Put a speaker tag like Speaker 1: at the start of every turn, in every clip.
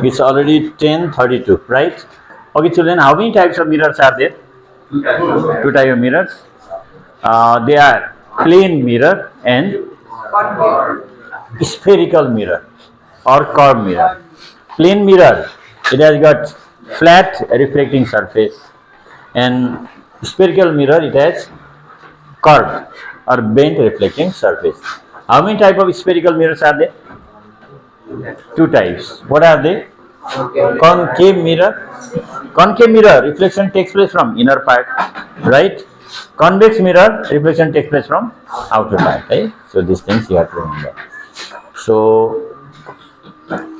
Speaker 1: It's already 10:32, right? Okay, children, how many types of mirrors are there? Two types of mirrors. They are plane mirror and spherical mirror or curved mirror. Plane mirror, it has got flat reflecting surface, and spherical mirror, it has curved or bent reflecting surface. How many type of spherical mirrors are there? Two types. What are they? Concave mirror. Concave mirror, reflection takes place from inner part, right? Convex mirror, reflection takes place from outer part, right? So these things you have to remember. So,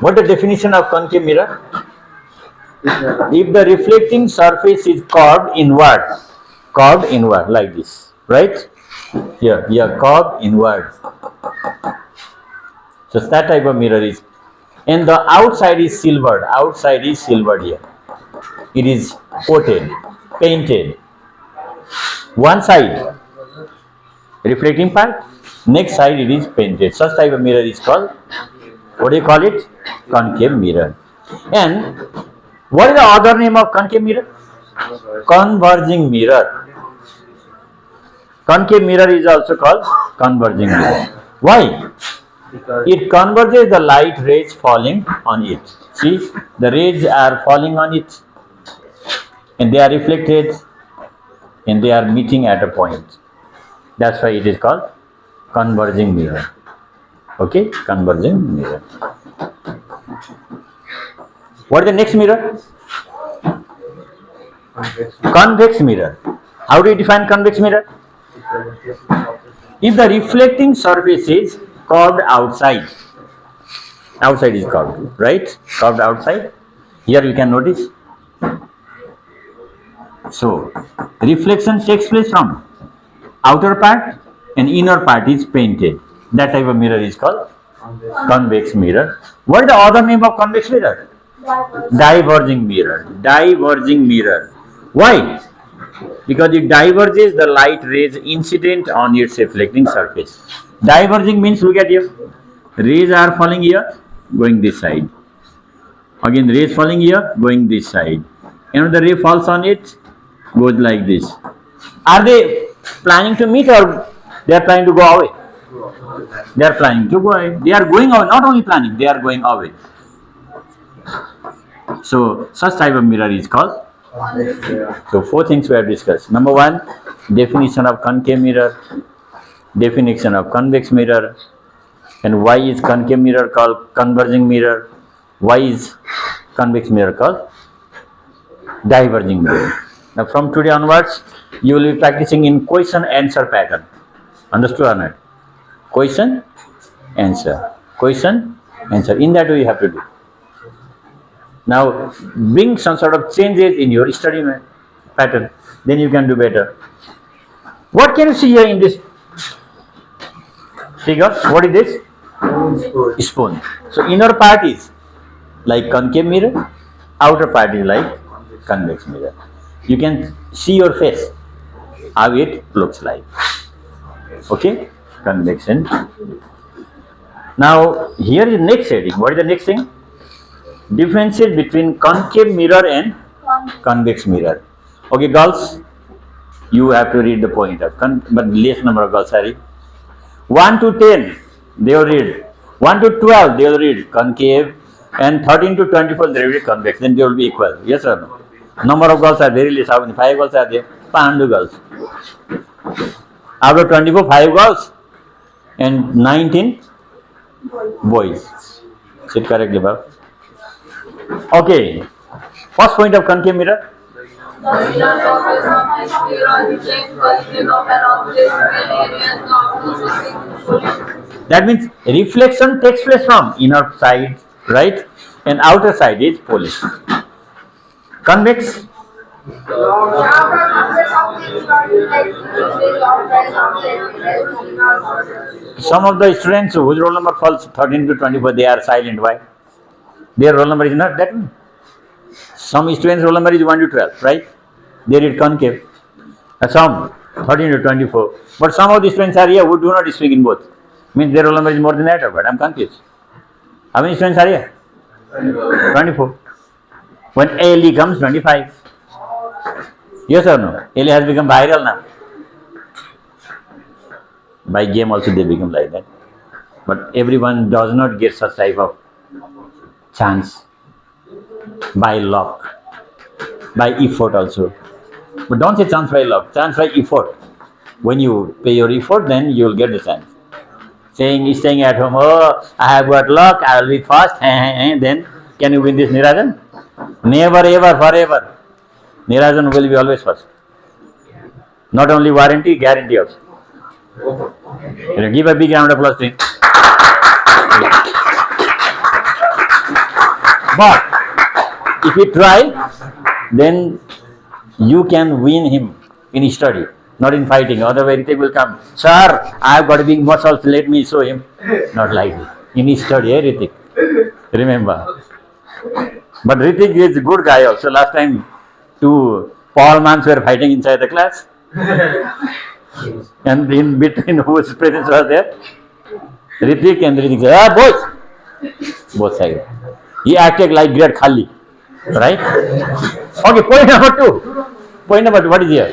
Speaker 1: what is the definition of concave mirror? If the reflecting surface is curved inward like this, right? Here, curved inward. So that type of mirror is, and the outside is silvered. Outside is silvered here. It is coated, painted. One side reflecting part, next side it is painted. Such type of mirror is called, what do you call it? Concave mirror. And what is the other name of concave mirror? Converging mirror. Concave mirror is also called converging mirror. Why? It converges the light rays falling on it. See, the rays are falling on it and they are reflected and they are meeting at a point. That's why it is called converging mirror. Okay, converging mirror. What is the next mirror? Convex mirror. How do you define convex mirror? If the reflecting surface is curved outside is curved, right? Curved outside. Here you can notice. So, reflection takes place from outer part and inner part is painted. That type of mirror is called convex mirror. What is the other name of convex mirror? Diverging mirror. Diverging mirror. Why? Because it diverges the light rays incident on its reflecting surface. Diverging means, look at here. Rays are falling here, going this side. Again, rays falling here, going this side. And the ray falls on it, goes like this. Are they planning to meet or they are planning to go away? They are planning to go away. They are going away, not only planning, they are going away. So, such type of mirror is called. So, four things we have discussed. Number one, definition of concave mirror, definition of convex mirror, and why is concave mirror called converging mirror, why is convex mirror called diverging mirror. Now, from today onwards, you will be practicing in question answer pattern. Understood or not? Question, answer. Question, answer. In that way, you have to do. Now, bring some sort of changes in your study pattern. Then you can do better. What can you see here in this figure? What is this? Spoon. So, inner part is like concave mirror. Outer part is like convex mirror. You can see your face, how it looks like. Okay? Convection. Now, here is next heading. What is the next thing? Differences between concave mirror and convex mirror. Okay, girls, you have to read the point of but less number of girls are read. 1 to 10, they will read. 1 to 12, they will read concave, and 13 to 24, they will read convex. Then they will be equal. Yes or no? Number of girls are very less. How many? 5 girls are there? 500 girls. Out of 24, 5 girls and 19 boys. Sit correctly, Bob. Okay. First point of concave mirror. That means reflection takes place from inner side, right? And outer side is polished. Convex. Some of the students whose roll number falls 13 to 24, they are silent. Why? Their roll number is not that one. Some students' roll number is 1 to 12, right? They read concave. Some 13 to 24. But some of the students are here who do not speak in both. Means their roll number is more than that or what? I am confused. How many students are here? 24. When ALE comes, 25. Yes or no? ALE has become viral now. By game also they become like that. But everyone does not get such type of chance by luck, by effort also. But don't say chance by luck, chance by effort. When you pay your effort, then you will get the chance. Staying at home, oh, I have got luck, I will be fast, then can you win this Nirajan? Never, ever, forever. Nirajan will be always first. Not only warranty, guarantee also. Give a big round of applause to him. But if you try, then you can win him in study, not in fighting. Otherwise, Ritik will come. Sir, I have got a big muscles. Let me show him. Not like this. In study, Ritik. Remember. But Ritik is a good guy also. Last time, two Paul Mans were fighting inside the class. And in between, whose presence was there? Ritik and Ritik said, ah, boys. Both sides. He acted like great Khali. Right? Okay, point number 2. Point number 2, what is here?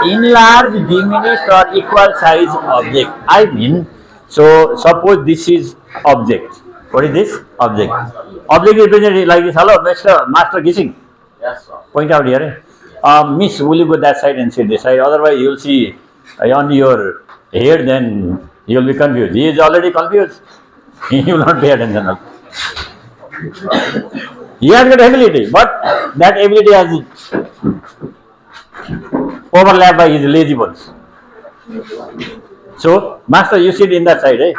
Speaker 1: Enlarged, diminished or equal size object. I mean, so suppose this is object. What is this? Object. Object is presented like this. Hello, Master Kissing.
Speaker 2: Yes, sir.
Speaker 1: Point out here. Miss, will you go that side and sit this side? Otherwise, you will see on your head, then you will be confused. He is already confused. He will not pay attention. He has got ability, but that ability has overlapped by his lazy bones. So, Master, you sit in that side,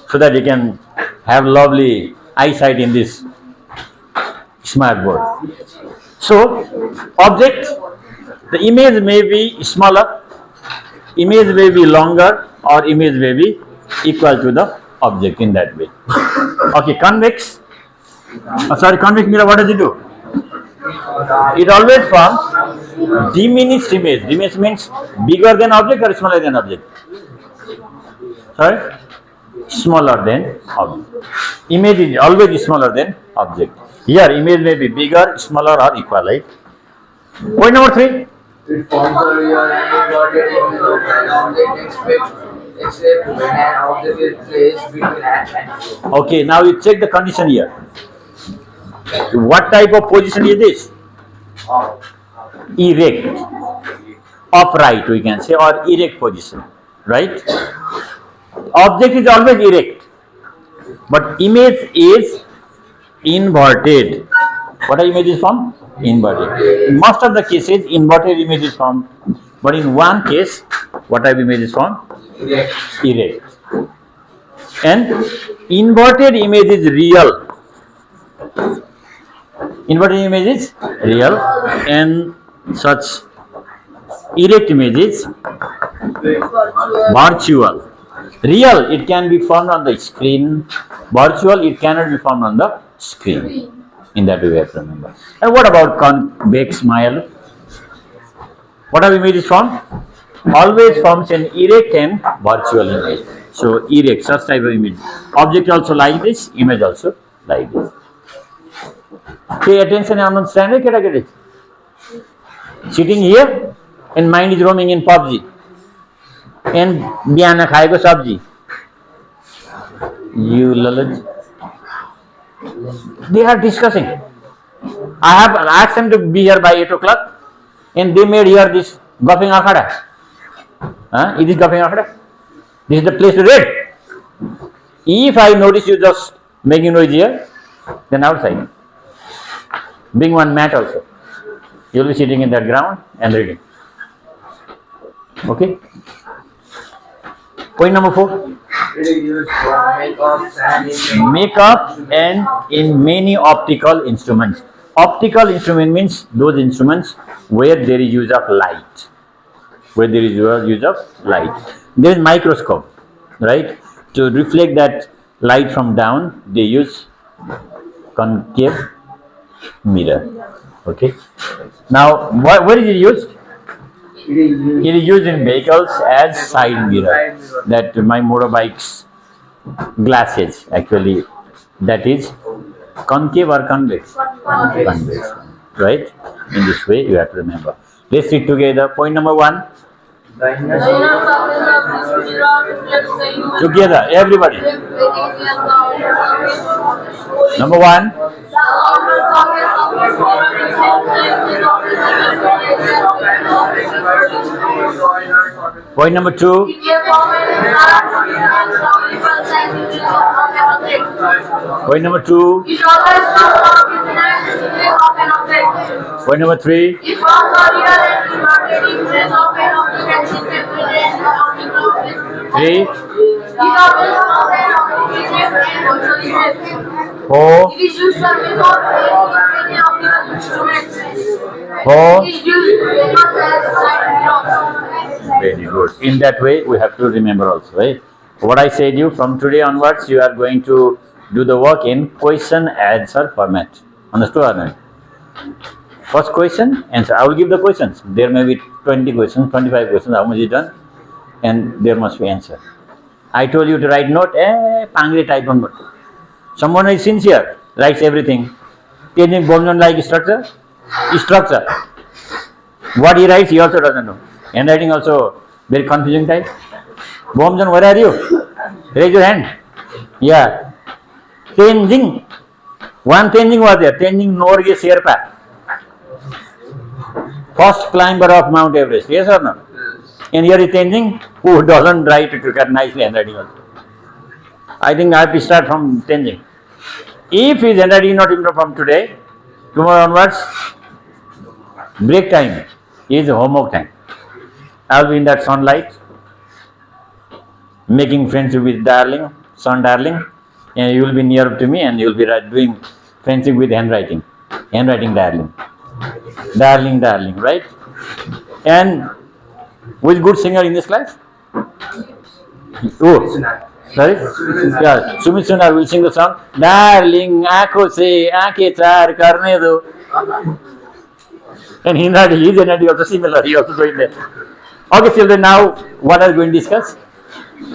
Speaker 1: so that you can have lovely eyesight in this smart board. So, object, the image may be smaller, image may be longer, or image may be equal to the object in that way. Okay, convex. Convex mirror, what does it do? It always forms diminished image. Diminished means bigger than object or smaller than object? Sorry? Smaller than object. Image is always smaller than object. Here, image may be bigger, smaller or equal, right? Point number 3.
Speaker 2: It forms a real and inverted image of an object except when an object is placed between an.
Speaker 1: Okay, now you check the condition here. What type of position is this? Erect, upright we can say, or erect position, right? Object is always erect, but image is inverted. What are images formed? Inverted. In most of the cases, inverted image is formed, but in one case, what type of image is formed? Erect. And inverted image is real. Inverted image is real, and such erect image is virtual. Real, it can be found on the screen. Virtual, it cannot be found on the screen. In that way, we have to remember. And what about convex smile? What are images formed? Always forms an erect and virtual image. So, erect, such type of image. Object also like this, image also like this. Pay attention and understand it. Sitting here and mind is roaming in PUBG. And biana khayeko sabji. You lalaj. They are discussing. I have asked them to be here by 8 o'clock, and they made here this guffing akhada. It is guffing akhada. This is the place to read. If I notice you just making noise here, then outside. Bring one mat also. You will be sitting in that ground and reading. Okay? Point number 4.
Speaker 2: It is used for
Speaker 1: Makeup and in many optical instruments. Optical instrument means those instruments where there is use of light. Where there is use of light. There is microscope, right? To reflect that light from down, they use concave mirror. Okay. Now, where is it used? It is used in vehicles as side mirror. That my motorbike's glasses actually That is concave or convex? Convex. Right? In this way, you have to remember. Let's read together. Point number 1.
Speaker 2: The inner surface of this mirror reflects the universe.
Speaker 1: Together, everybody. Number 1.
Speaker 2: The outer surface of this mirror reflects the
Speaker 1: Point number 2. Point number 2. Point number 3. 3. 4. 4. Very good. In that way, we have to remember also, right? What I said you, from today onwards, you are going to do the work in question answer format. Understood or not? First question, answer. I will give the questions. There may be 20 questions, 25 questions, how much is done? And there must be answer. I told you to write note, pangre type on note. Someone is sincere, writes everything. Changing Bomjon like structure? Structure. What he writes, he also doesn't know. Handwriting also very confusing type. Bomjon, where are you? Raise your hand. Yeah. Tenzing. One Tenzing was there. Tenzing Norge Sherpa. First climber of Mount Everest. Yes or no? And here is Tenzing, who doesn't write to nicely handwriting also. I think I have to start from Tenzing. If his handwriting is not improved from today, tomorrow onwards, break time is homework time. I will be in that sunlight, making friendship with son darling, and you will be near to me and you will be doing friendship with handwriting. Handwriting darling. Darling, right? And who is good singer in this class? Oh, sorry? Yeah, Sumit Sunar will sing the song. Darling, aako se aake char karne do. And he is energy also similar. He also doing that. Okay, children, now what are we going to discuss?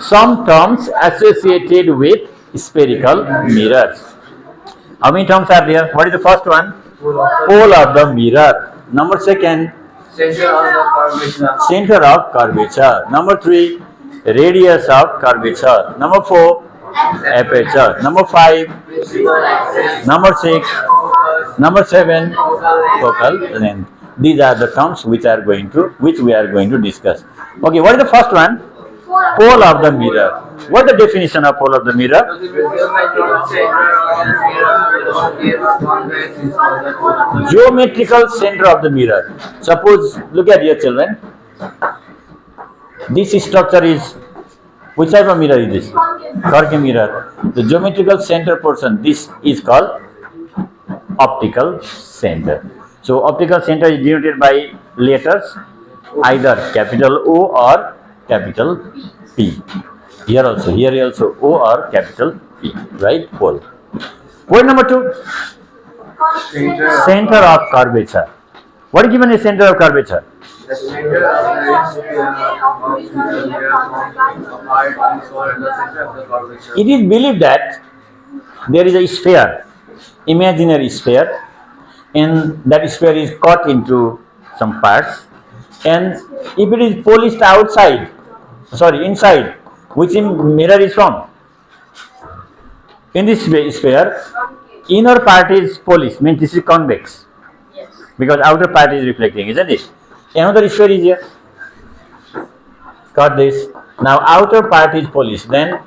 Speaker 1: Some terms associated with spherical mirrors. How many terms are there? What is the first one? Pole of the mirror. Number 2,
Speaker 2: center of the curvature.
Speaker 1: center of curvature. Number 3, radius of curvature. Number 4, aperture. Number 5, number 6, number 7, focal length. These are the terms which we are going to discuss. Okay, what is the first one? Pole of the mirror. What is the definition of pole of the mirror? Geometrical center of the mirror. Suppose, look at here, children. This structure is, which type of mirror is this? Concave mirror. The geometrical center portion, this is called optical center. So optical center is denoted by letters either capital O or capital P. Here also O or capital P, right? Pole. Point number 2, center of curvature. What is given as center of curvature?
Speaker 2: The center of the curvature.
Speaker 1: It is believed that there is a sphere, imaginary sphere, and that sphere is cut into some parts, and if it is polished inside, which mirror is from? In this sphere, inner part is polished, means this is convex, because outer part is reflecting, isn't it? Another sphere is here. Got this. Now outer part is polished, then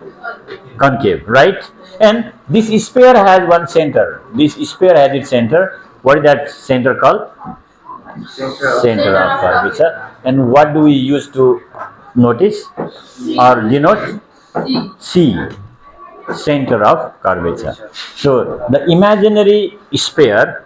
Speaker 1: concave, right? And this sphere has one center. This sphere has its center. What is that center called? Center of curvature. And what do we use to notice or denote? C. Center of curvature. So the imaginary sphere,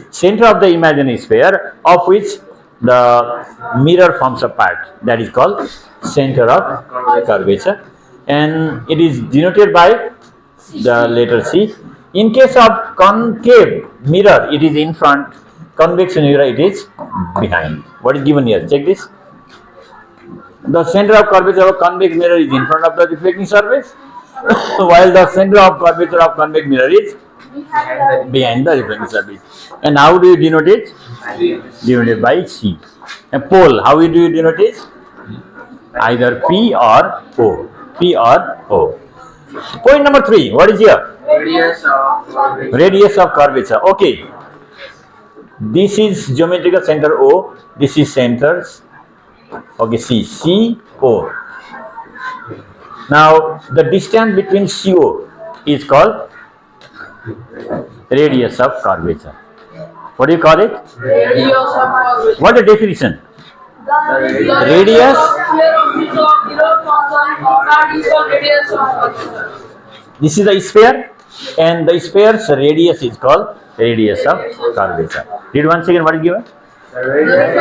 Speaker 1: center of the imaginary sphere of which the mirror forms a part, that is called center of curvature, and it is denoted by the letter C. In case of concave mirror, it is in front. Convex mirror, it is behind. What is given here? Check this. The center of curvature of convex mirror is in front of the reflecting surface, while the center of curvature of convex mirror is behind the reflecting surface. And how do you denote it? Denoted by C. And pole, how do you denote it? Either P or O. P or O. Point number 3, what is here?
Speaker 2: Radius of curvature.
Speaker 1: Radius of curvature. Okay. This is geometrical center O. This is centers. Okay, C. C, O. Now, the distance between CO is called radius of curvature. What do you call it?
Speaker 3: Radius of curvature.
Speaker 1: What is the definition? Radius. This is the sphere, and the sphere's radius is called radius of curvature. Read once again what is given?
Speaker 2: The radius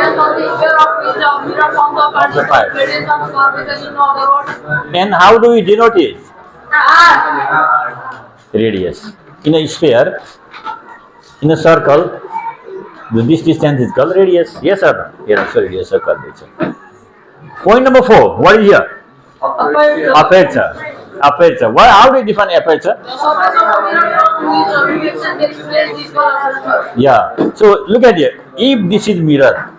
Speaker 1: And how do we denote it? Radius. In a sphere, in a circle, this distance is called radius. Yes or no? Here also radius of curvature. Point number 4. What is here? Aperture. Aperture. How do you define aperture? Yeah. So look at here. If this is mirror,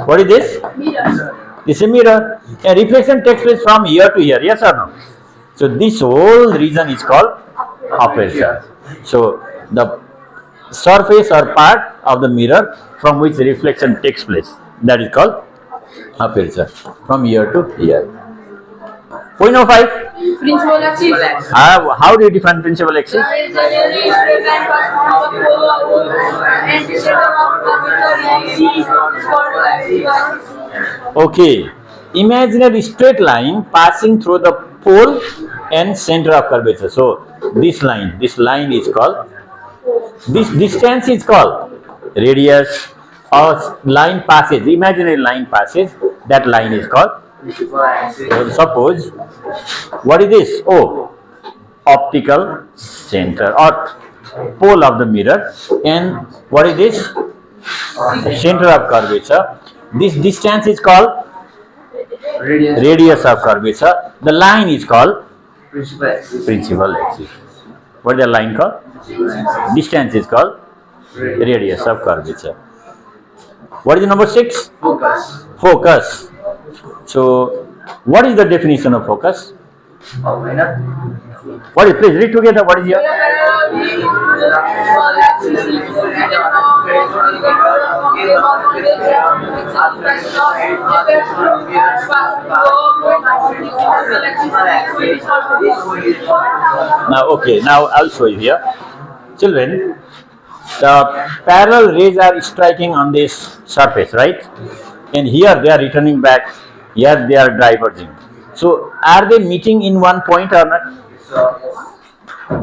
Speaker 1: what is this? This is mirror. A reflection takes place from here to here. Yes or no? So this whole region is called aperture. So the surface or part of the mirror from which reflection takes place, that is called aperture, from here to here. Point number 5.
Speaker 3: Principal axis.
Speaker 1: How do you define principal axis? Okay. Imaginary straight line passing through the pole and center of curvature. So this line is called, this distance is called radius, or line passes, imaginary line passes, that line is called. Suppose, what is this? Oh, optical center or pole of the mirror, and what is this? Center of curvature. This distance is called radius of curvature. The line is called principal axis. What is the line called? Distance is called radius of curvature. What is the number 6?
Speaker 2: Focus.
Speaker 1: Focus. So, what is the definition of focus? What is? Please read together. What is here? Now, okay. Now, I'll show you here. Children, the parallel rays are striking on this surface, right? And here they are returning back. Here they are diverging. So, are they meeting in one point or not?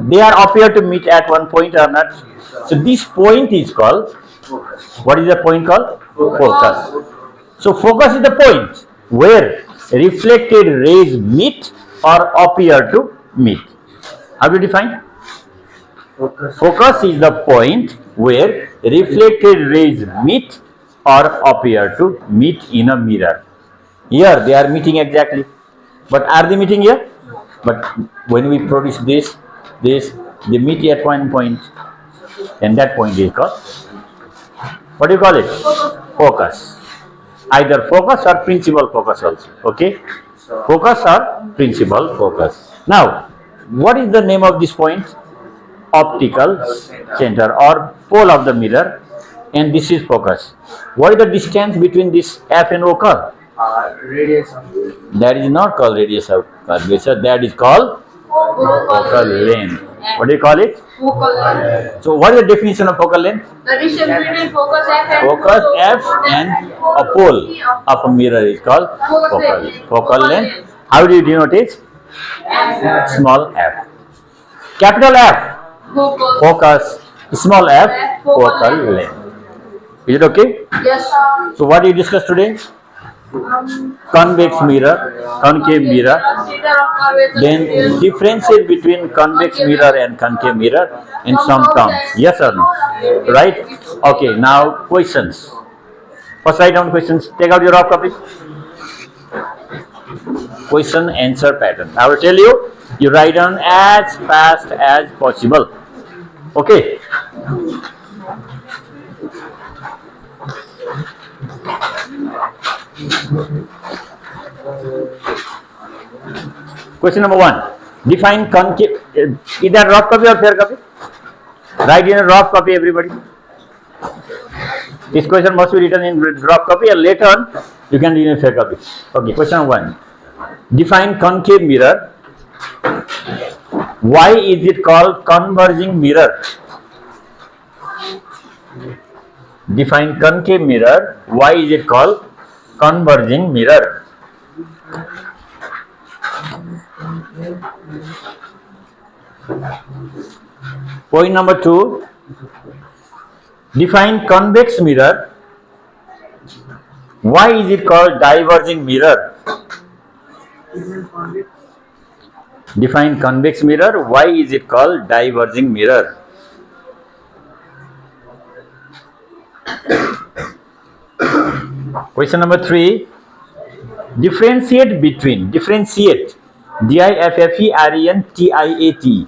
Speaker 1: They are appear to meet at one point or not? So, this point is called, what is the point called? Focus. So, focus is the point where reflected rays meet or appear to meet. How do you define? Focus is the point where reflected rays meet or appear to meet in a mirror. Here they are meeting exactly. But are they meeting here? But when we produce this, they meet at one point, and that point is called, what do you call it? Focus. Either focus or principal focus also. Okay? Focus or principal focus. Now, what is the name of this point? Optical center or pole of the mirror, and this is focus. What is the distance between this F and O curve?
Speaker 2: Radius of
Speaker 1: That is not called radius of curvature, that is called focal length. What do you call it?
Speaker 3: Focal length.
Speaker 1: So, what is the definition of focal length?
Speaker 3: The distance between focus F and
Speaker 1: Focus F and a pole of a mirror is called focal length. How do you denote it? Small f. Capital F, focus. Small f, focal length. Is it okay?
Speaker 3: Yes.
Speaker 1: So, what did you discuss today? Convex mirror, concave mirror. Then differences between convex mirror and concave mirror in some terms. Yes or no? Right? Okay, now questions. First write down questions. Take out your rough copy. question answer pattern. I will tell you, you write down as fast as possible. Okay. Question number 1. Define concave. Either rough copy or fair copy. Write in a rough copy, everybody. This question must be written in rough copy, and later on you can read in a fair copy. Okay. Question number 1. Define concave mirror. Why is it called converging mirror? Define concave mirror. Why is it called converging mirror? Point number 2. Define convex mirror. Why is it called diverging mirror? Define convex mirror. Why is it called diverging mirror? Question number 3. Differentiate between. Differentiate. D-I-F-F-E-R-E-N-T-I-A-T.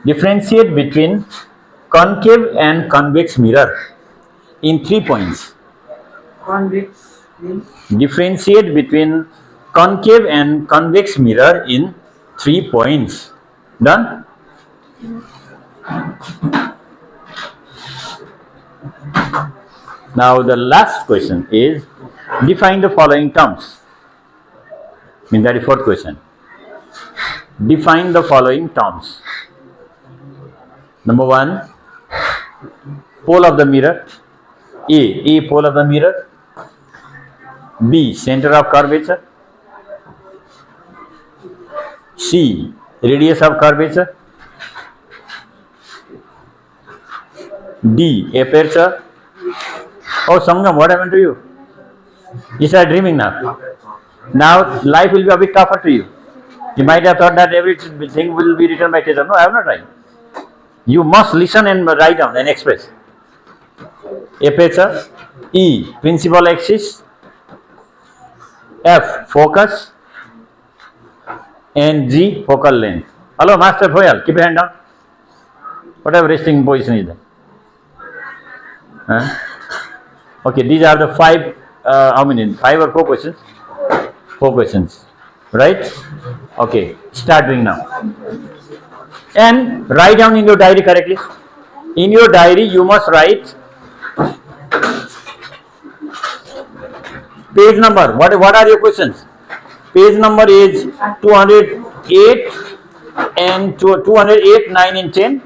Speaker 1: Differentiate between concave and convex mirror in 3 points.
Speaker 2: Convex means
Speaker 1: Differentiate between concave and convex mirror in 3 points. Done? Now the last question is define the following terms. Mean that is 4th question. Define the following terms. Number 1, pole of the mirror. A pole of the mirror. B, center of curvature. C, radius of curvature. D, aperture. Oh, Sangam, what happened to you? You start dreaming now. Now life will be a bit tougher to you. You might have thought that everything will be written by teacher. No, I am not writing. You must listen and write down and express. Aperture. E, principal axis. F, focus. And G, focal length. Hello, Master Foyal, keep your hand down. Whatever resting position is there. Huh? Okay, these are the 5, how many? 5 or 4 questions? 4 questions, right? Okay, start doing now. And write down in your diary correctly. In your diary, you must write page number. What are your questions? Page number is 208 and 208, 9 and 10,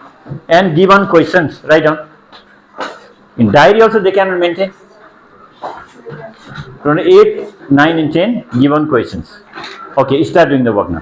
Speaker 1: and given questions. Write down. In diary also they can maintain. 28, 9 and 10 given questions. Okay, start doing the work now.